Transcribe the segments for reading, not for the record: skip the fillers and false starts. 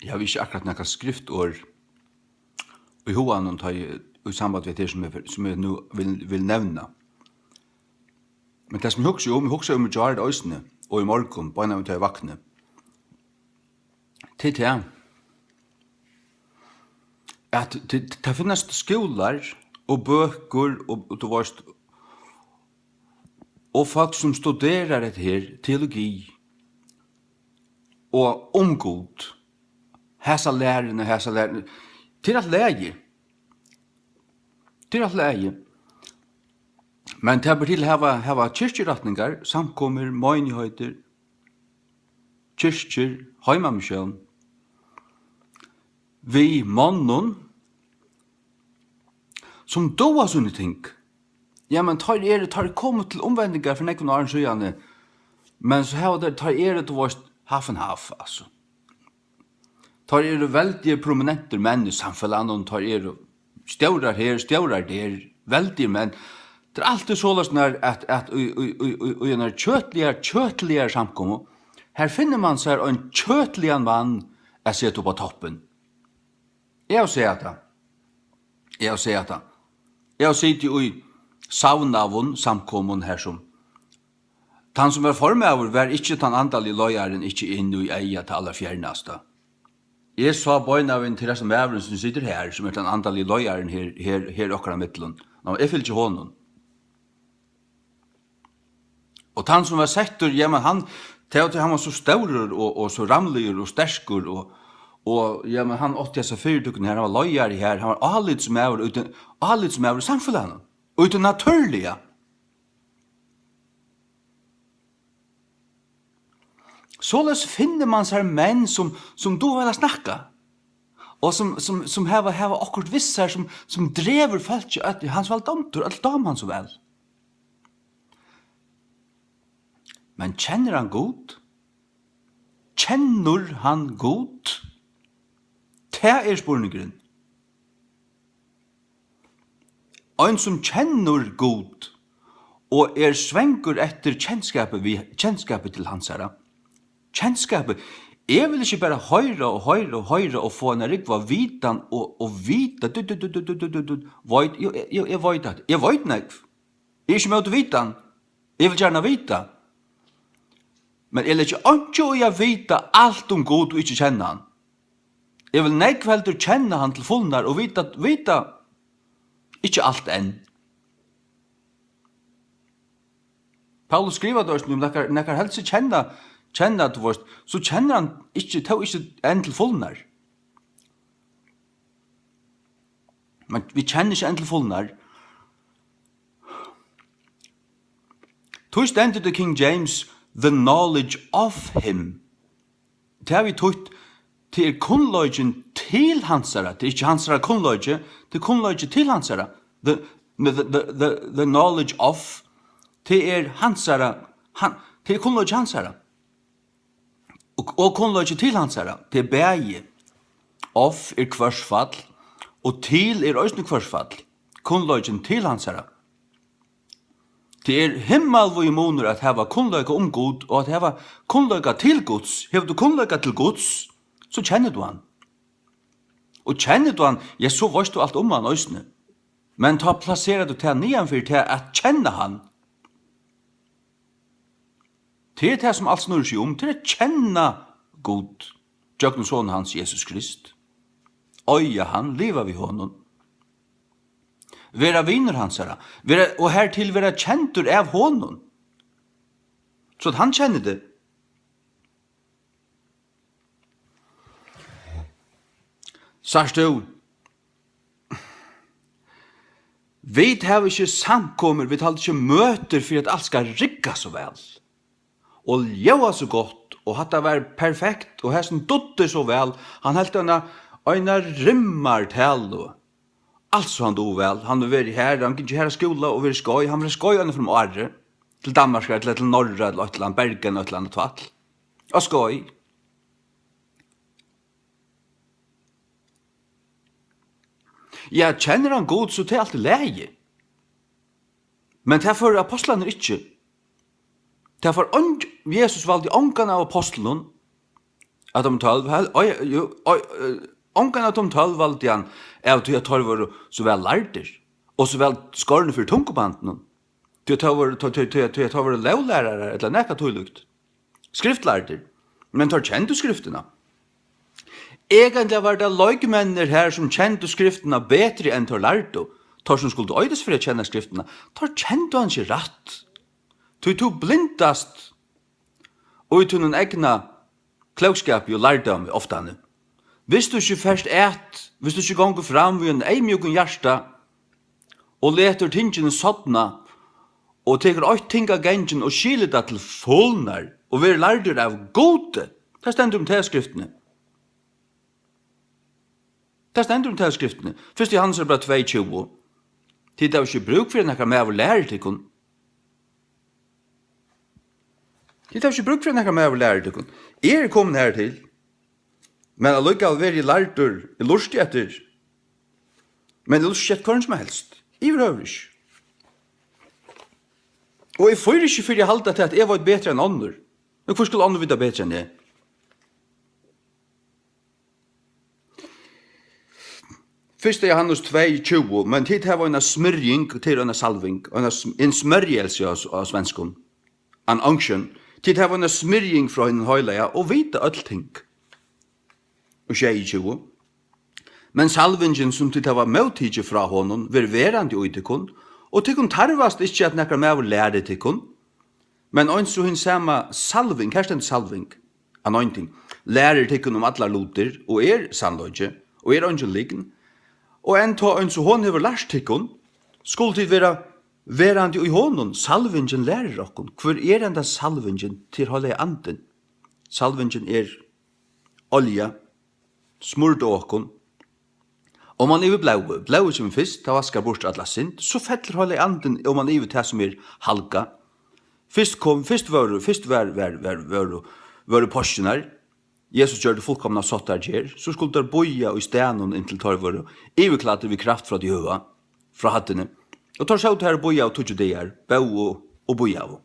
Jeg har ikke akkurat noen skriftord i hoan i samband med det som jeg nå vil nevne. Men det som jeg husker om i Jared Øysene og i morgen, bare når jeg vakne, til det at det finnes skoler og bøker og du varst og folk som studerer det her, teologi og omgod, hæsa lærerne, til at læge. Men det er til å hava kyrkjeratningar, samkommer, møynigheter, kyrkjer, heimamisjøen, vi mannen, som doa sånne ting. Ja, men tar kommet til omvendinger for nekken og arrangøyene, men så har det tar til vårt half and half, altså. Tar veldig prominenter menn i samfunnet, og tar stjaurar her, stjaurar der, veldig menn. Det er alltid sånn at i en kjøtligere samkommet, her finner man seg en kjøtligere mann jeg sitter på toppen. Jeg sier det. Jeg sitter i saunavun samkommun her som han som var formøver var ikke den andalige løyeren ikke inn i eia til aller fjerneste. Jeg sa bøynavun til disse mæveren som sitter her, som den andalige løyeren her okkara mittelen. Jeg fyller ikke hånden. Og han som var sektor, han var så staurer og så ramliger og stersker og han åtte seg fyrtukken her, han var løyer her, han var alidsmæver samfunnet, uten naturlige. Således finner man seg menn som du vil snakka, og som hava akkurat vissar som drever folk at hans vel domtur, alt dam han så vel. Men kjenner han god? Kjenner han god? Det spurningen. En som kjenner god, og svengur etter kjennskapet til hans herre. Kjennskapet, jeg vil ikke bare høyre og få en rikva vitan og vita, jeg vet nek. Jeg ikke med å vitan, jeg vil gjerne vita. Men jeg vil ikke å vita alt om god og ikke kjenne han. Jeg vil nekvelder kjenne han til fullnar og vita ikke alt enn. Paulus skriver det også, nekkar helst kjenne at vårt, så kjenner han ikke enn til fullnar. Men vi kjenner ikke enn til fullnar. Tog stendet til King James, the knowledge of him. Det har vi tog til kunnløgjen til hansara, det ikke hansara kunnløgje, til kunnløgje til hansara. The knowledge of, til hansara, til kunnløgje hansara. Og kunnløgje til hansara, til bæge. Of kvarsfall, og til òsne kvarsfall. Kunnløgjen til hansara. Det himmel hvor imuner at hava kunnløyga om god, og at hava kunnløyga til gods. Hever du kunnløyga til gods, så kjenner du han. Og kjenner du han, ja, så varst du alt om han òsne. Men ta plassera du til nianfyr til at kjenne han. Det det som alt snurrer seg om, til å kjenne god. Jøkken sånn hans Jesus Krist. Øya han, liva vi honom. Vera viner hans herra. Og hertil vera kjentur av honom. Så at han kjenner det. Sars du, vi har ikke samkommer, vi har ikke møter for at alt skal rikka så vel. Og leva så godt, og hatt det var perfekt, og hesten dotter så vel, han helt øyne rimmar til, og alt så han do vel, han var her, han kunne ikke her skola, og var skoj, han var skoj fra Åre, til Danmark, til Norra, til Øtland, Bergen, Øtland og Tvall, og skoj. Ja, kjenner han god, så det er alltid leie. Men det er for apostlene ikke. Det er for Jesus valgte ångan av apostelen, At de 12, ongan at de 12 valgte han av til at de var så vel lærter, og så vel skarne for tungkobanden. Til at de var lovlærere, eller nekka tøylukt. Skriftlærter. Men tar kjente skriftene. Egentlig var det løgmenner her som kjente skriftene bedre enn tar lærte, tar som skulle øydes for å kjenne skriftene, tar kjente han ikke rett. Du blindast, og i tunnen egna klokskap og lærdom ofte. Hvis du ikke først hvis du ikke gonger fram ved en eimjukken hjärsta, og leter tingene sådna, og teker oit ting av gengen og skiler det til fullnar, og vi lærder av gode, det stender tilskriftene. Det stender tilskriftene. Først i Hans bra 22, tid det var ikke bruk for enn med å lære til kun. Tid det var ikke bruk for enn med å lære til kun. Kommet her til, men allikevel være lærder, lustig etter, men lustig etter hva som helst. I behøver ikke. Og jeg får ikke for jeg halte til at jeg var bedre enn andre. Men hvor skulle andre vite bedre enn jeg? Først er Johannes 2:20, men tid her var en smørjing til en salving, en smørjelse av svenskon, en unction. Tid her var en smørjing fra en høyleia, og vite allting. Og 22. Men salvingen som tid her var møtidje fra honom, var verande utikon, og tikkun tarvast ikkje at nekkar med å lære tikkun, men ønsk så hins sama salving, her stend salving, anointing, lærer tikkun om alla luter, og sannløgje, og angeligen, og enn ta ønsk så hon hever lært tikkun, skulle tid vera verande i honom, salvingen lærer okkun, hvor enda salvingen til holde anden? Salvingen olja, smurd okkun, om man iver blau som fyrst, da vaskar bort alla synd, så fettler holde anden om man iver til som halka. Fyrst var postjenar, Jesus gjør det fullkomna sottar gjer, så skulle der boja i stenen inntil tar var iverklater vi kraft fra de høva, fra hattene, og tar seg ut her boja og tog deir, bau og boja.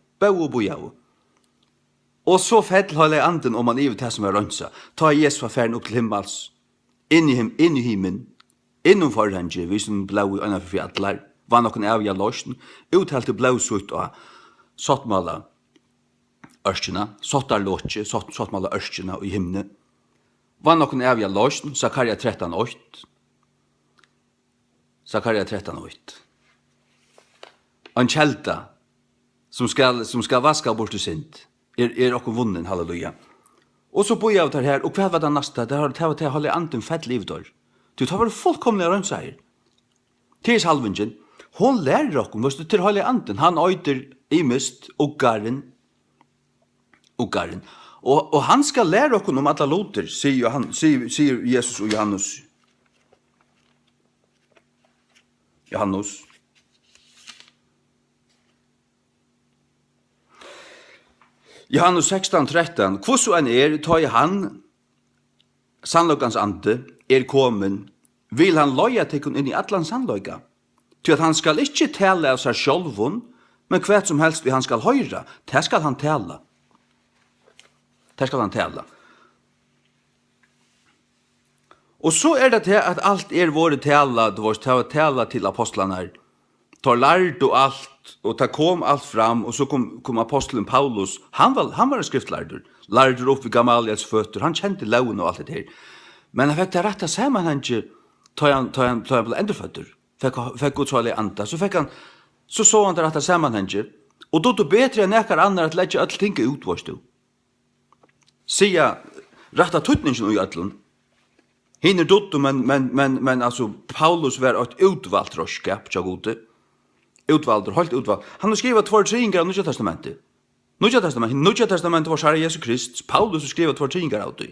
Og så fettler holde anden om man iver til som rønsa, ta Jesus var færen opp til himmels, inn i himmen, innom forhenge, vi som blau i øyne for fjallar, var noen av jeg låsten, uttalt til blau sutt og sottmala ørskjena, sottarlåtje, sottmala ørskjena i himne. Var noen av jeg låsten, Zakaria 13:8. Zakaria 13:8. En kjelta som skal vaska bort til synd, okkur vunnen, halleluja. Og så bor jeg av det her, og hva var det neste? Det var til å holde anden fett livdår. Du tar vel fullkomlig rundt seg. Til salvingen, hon lærer okkur, til å holde anden. Han øyder imist, uggaren. Og han skal lære okkur om alle loter, sier Jesus og Johannes. Johannes 16:13, hvordan enn tar jeg han, sannløkans ande, kommen, vil han løya tekkun inn i allan sannløyga, til at han skal ikkje tale av seg sjálvun, men hvert som helst han skal høyra, det skal han tala. Og så det til at alt våre tala, det var tala til apostlarna, tar lærd og alt, og ta kom alt fram, og så kom apostelen Paulus, han var en skriftlærder, lærder opp i Gamaliels føtter, han kjente laun og alt det her. Men han fikk det rette sammen han ikke, ta han ble endreføtter, fikk utsvallig anta, så han det rette sammen han ikke, og då bedre enn ekkar annar at legge alt ting ut, varst du. Sia retta tutningen i allan. Hinner dotto, men altså, Paulus var et utvalgt råskap, tja gode. Helt utvalgt. Han har skrivet 2-3 av Nya Testamentet. Nya Testamentet var Herre Jesus Krist. Paulus har skrivet 2-3 av det.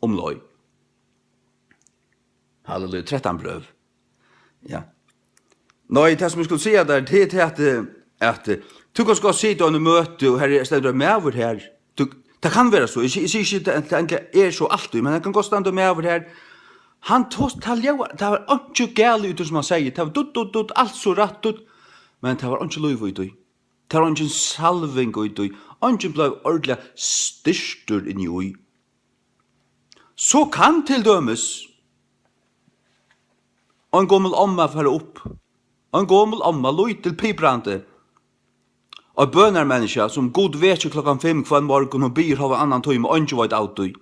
Loj. Halleluja, 13 brøv. Ja. Nei, det som jeg skulle si der, det at du kan skal si til en møte, og her stedet med over her. Det kan være så. Jeg sier ikke at det så alltid, men det kan gå stande med over her. Han tog det var ikke gale ut som han sier. Det var dutt, alt så rett ut, men det var ikke lov ut. Det var ingen salving og i. Ingen ble ordentlig styrstur inn i ui. Så kan til dømes en gommel omma fære opp. En gommel omma loj til pibrande. Og bønar menneska som god vet klokkan 5 kvann morgon og byr hava annan tøy med ungen veit autoi.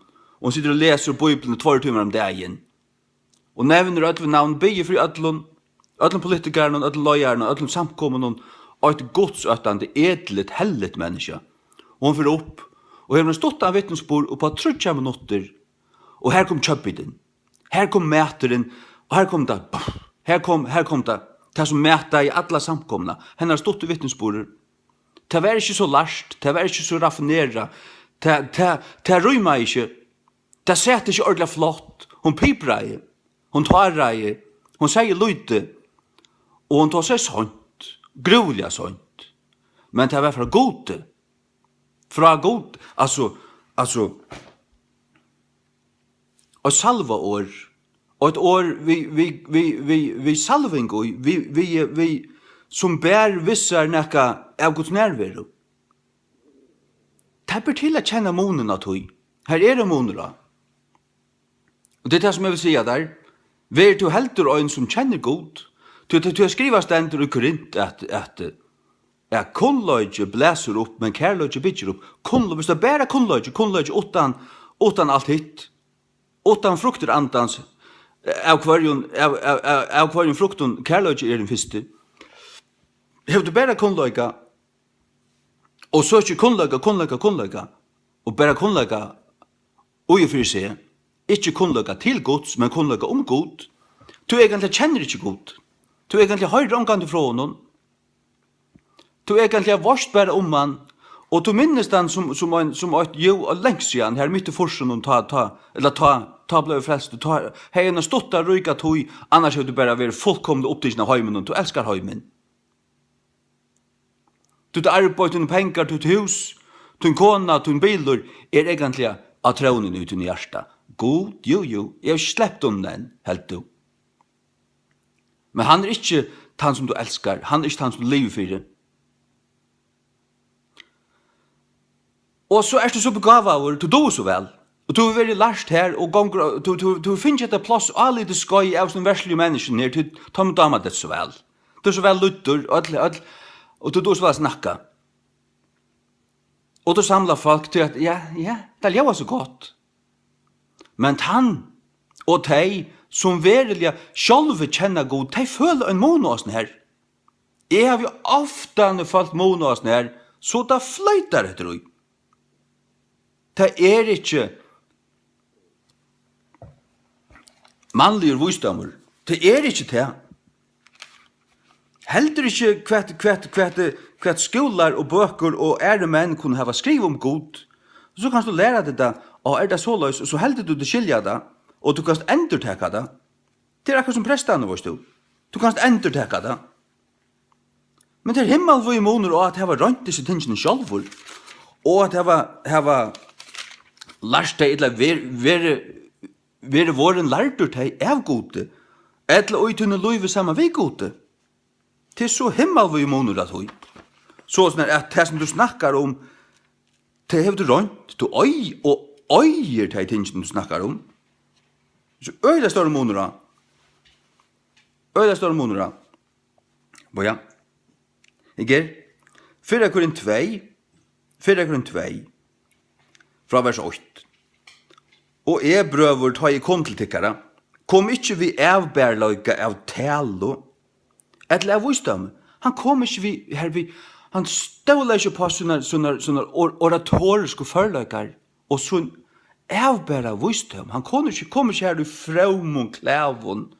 Og sitter og leser Bibelen 2 timer om dagen. Og nevner ödlen navn byr fri ödlen politikerne, ödlen løyerne, ödlen samkommene og et godsøttande, edlet, hellet menneska. Og hun fyrir opp, og hefur stått av vittnesbord og på 30 minutter, og her kom kjøpbiden, her kom mæteren, og her kom det som mæta i alla samkomna, henne har stått i vittnesbordet. Det var ikke så larst, det var ikke så raffinera, det rymma ikke, det sette ikke ordentlig flott, hun piprei, hun tarrei, hun sier lyte, og hun tar seg sånt, gruvliga sånt, men det var fra gode, altså, og salva år, og et år vi salving, vi som bär vissar nekka av Guds nærværu. Det bør til å kjenne månen av tog. Her det månera. Og det det som jeg vil si der. Vær du heldur øyn som kjenner god. Du skriva stendur i Korint at kunnløyge blæser opp, men kærløyge bygger opp. Hvis det bare kunnløyge utan alt hitt. Utan frukter andans. Av kvarjon frukten kærløyge den første. Hef du bare kunnløyga, og så ikke kunnløyga, og bare kunnløyga ui fyrir seg, ikke kunnløyga til gods, men kunnløyga god. Du egentlig kjenner ikke god. Du egentlig høyre omgående fra honom. Du egentlig har vorst bare han, og du minnes den som jo og lengst igjen, her midt i forsen, ta ble frelst, hei en stått der ryka tog, annars har du bare vært fullkomlig opptidsen av heimen, du elskar heimen. Du arbeid, du pengar, du hus, du kona, du biler, egentlig av tronen ut i hjertet. God, jo, jeg har sleppt den, helt du. Men han ikke han som du elskar, han ikke han som du lever for. Og så du så begavet, du så vel, og du er veldig lært her, og du finner ikke et plass, alle det skøy av sånne verslige mennesker her, til ta med damer det så vel. Du så vel lytter, og du så vel snakka. Og du samlar folk til at, det lever så godt. Men han og de som verilig sjálve kjenner god, de føler en månåsen her. Jeg har jo ofte følt månåsen her, så det fløyter etter ui. Det ikke mannlige visdommer. Det ikke det. Heldur ikke hvert skolar og bøker og menn kunne hava skriv om god. Så kan du lære det da, og det så løs, så heldur du det skilja det, og du kan endurteka det. Det akkurat som prestane vårt du. Du kan endurteka det. Men det himmel var i måneder, og at det var rønt disse tingene sjálfur, og at det var lært deg, eller være våren lærdur deg av gode, eller å utunne løyve sammen vi gode. Det så himmel var i måneder at høy. Så sånn at det som du snakkar om, det har du rønt, du øyer de tingene du snakkar om. Så øyla større måneder. Boja. Ikke? 4 Korint 2, fra vers 8. Og jeg brøver ta i kom til tikkere, kom ikke vi avbærløyga av talo, eller av visdom. Han kom ikke han ståler ikke på sånne oratoriske forløyker, og sånn avbæra visdom. Han kom ikke her i fraumon klævon,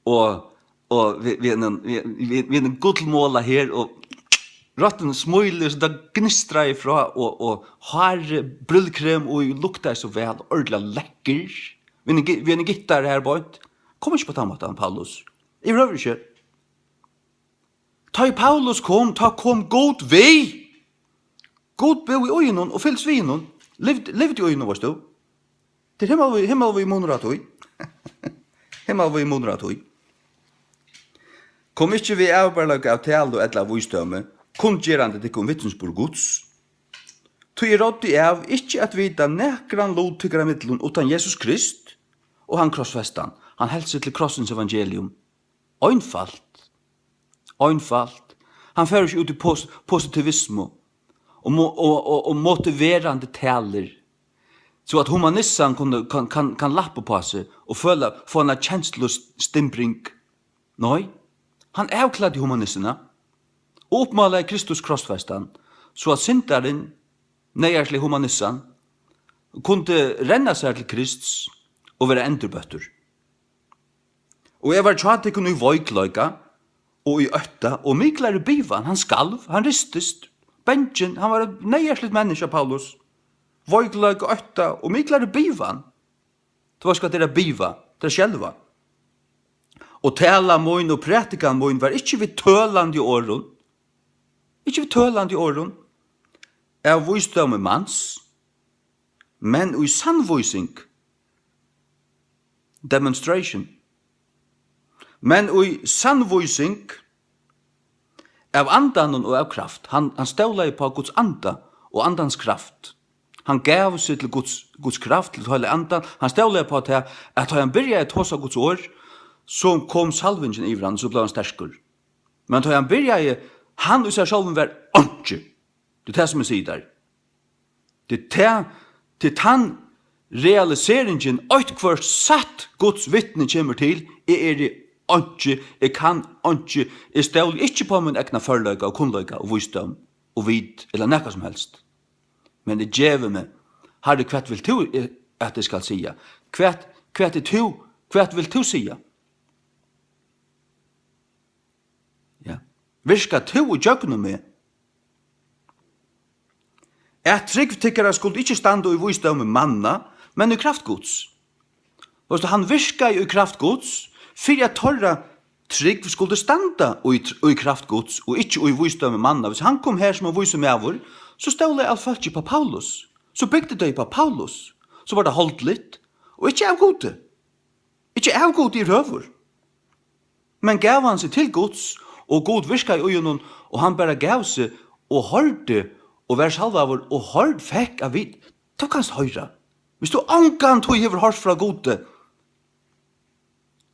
og vi en godmåla her, og ratten smuiler, så det gnistrar ifra, og har brillkrem, og luktar så vel, ordentlig lekker. Vi en gittar her bort. Kom ikke på den måten, Paulus. Jeg røver ikke. Ta i Paulus kom god vei. God bo i øynene, og fylls vi innom. Levde i øynene, varst du? Det himmel vi måneder at høy. Himmel vi måneder at høy. Kom ikke vi avbarlag av tale og etla visdømme, kun gerande det kom vittnesbord Guds. Tu rådde av ikke at vita nekran lovtyggere middelen utan Jesus Krist, og han krossfestan. Han heldt seg til krossens evangelium. Einfalt. Han fører ikke ut i positivismo og motiverande taler, så at humanistan kan lappe på seg og få en kjenslostimpring. Nei, han avkladde humanistene og oppmalet Kristus krossfestan, så at syndaren, nøyerslig humanistan, kunne renna seg til Kristus og være endurbøtter. Og jeg var tjatt ikke noe i vøykløyka og i øtta, og Miklar i bivan, han skalv, han ristest, benchen, han var et nøyersligt menneske, Paulus. Vøykløyka, øtta, og Miklar i bivan. Det var skal dere biva, dere sjelva. Og tala moin og pratikan moin var ikke vi tølande i åren, av visdom mans, men i sannvoising, demonstration, men i sannvoising av andan og av kraft. Han ståla på Guds anda og andans kraft. Han gav seg til Guds kraft, til hele andan. Han ståla på at han byrja å hos Guds år, så kom salvingen i hverandre, så ble han stersker. Men da han byrja han og seg selv var åndsje. Det det som jeg sier der. Det han realiseringen, hver satt Guds vittne kommer til, det åndsje, jeg kan åndsje, jeg stål ikke på min egna førløyga og kunnløyga og visdom og vid, eller nekka som helst. Men det djever meg, Herre, hva vil du at jeg skal sia? Hva vil du sia? Ja. Virka tu og jøgnu meg. Jeg trygg tykkere skulle ikke stande i visdom med manna, men i kraftgods. Han virka i kraftgods, for at torra trygg skulle standa i kraftgods, og ikke i visdom med manna. Hvis han kom her som en visdom med avur, så stod det alt folk på Paulus. Så bygde det på Paulus. Så var det holdt litt, og ikke avgode. Ikke avgode i røver. Men gav han seg til gods, og god virka i øynene, og han bare gav seg, og hørte, og vær salvavur, og hørte fikk av vid. Da kan du høyre. Hvis du ankan tog hever hørt fra gode,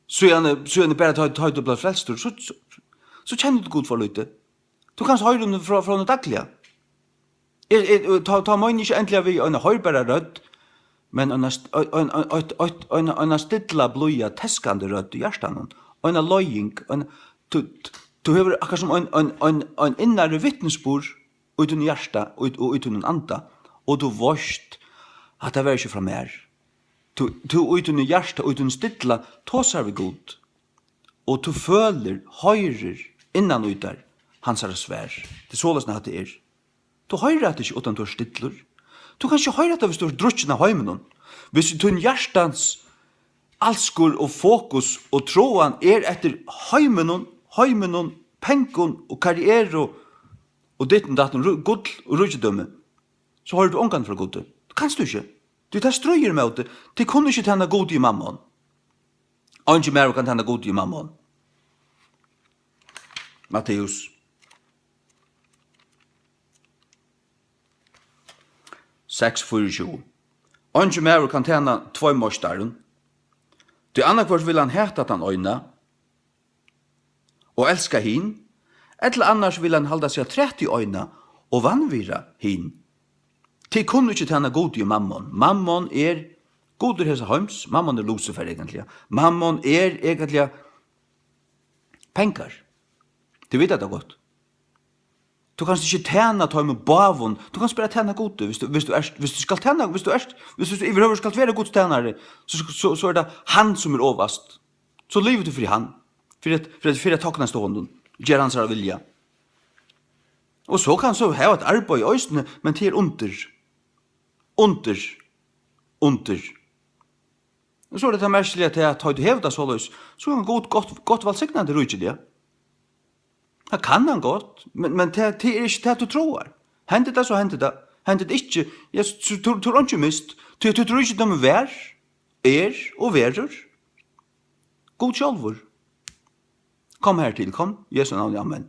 så er det bare tøyt og blad frelstur, så kjenner du god for lytte. Du kan høyre om det fra noe dagliga. Ta meg ikke endelig vi en høybæra rødd, men en stidla bløya teskande rødd i hjertan, en løying, du hever akkurat som en innare vittnesbord uten hjärsta och uten anda, och du vorst att det var ikke fra mer. Du uten hjärsta och uten stilla tåsar vi god, og du føler, høyrer innan ut der hans er svær. Det er såløsne at det Du høyrer at det ikke utan du er stiller. Du kan ikke høyre at det hvis du er drutsjen av heimen. Hvis du er hjertans alskor og fokus og troan etter heimen, pengon og karriere og ditten datten, gull og rydgjødømme, så har du ångan fra gode. Det kanst du ikke. Du tar strøyer med det. Det kunne ikke tjene god i mammon. Og ikke mer kan tjene god i mammon. Matteus. Seks, 24. Og ikke mer kan tjene tvoi morstaren. Det annakvart vil han heta at han øyna, og elska hin, eller annars vil han halda seg 30 øyna, og vanvira hin. Til kunne ikke tjene god i mammon. Mammon god hesa heims, mammon Lucifer egentlig. Mammon egentlig pengar. Du vet det godt. Du kan ikke tjene ta med bavon. Du kan bare tjene god. Hvis du skal tjene, hvis du i skal være god tjenere, så det han som ovast. Så lever du fri han. For at takna stånden. Gjør hans vilja. Og så kan så ha et arbeid i øystene, men det under. Og så det merkelig at jeg tar du hevda så løs, så han godt valgsignende det rujtelig. Det kan han godt, men det ikke det du tror. Hentet det, så hentet det. Hentet ikke, jeg tror ikke mist. Du tror ikke de vær, og værer. God sjálfur. Kom her til, kom. Jesu navn, amen.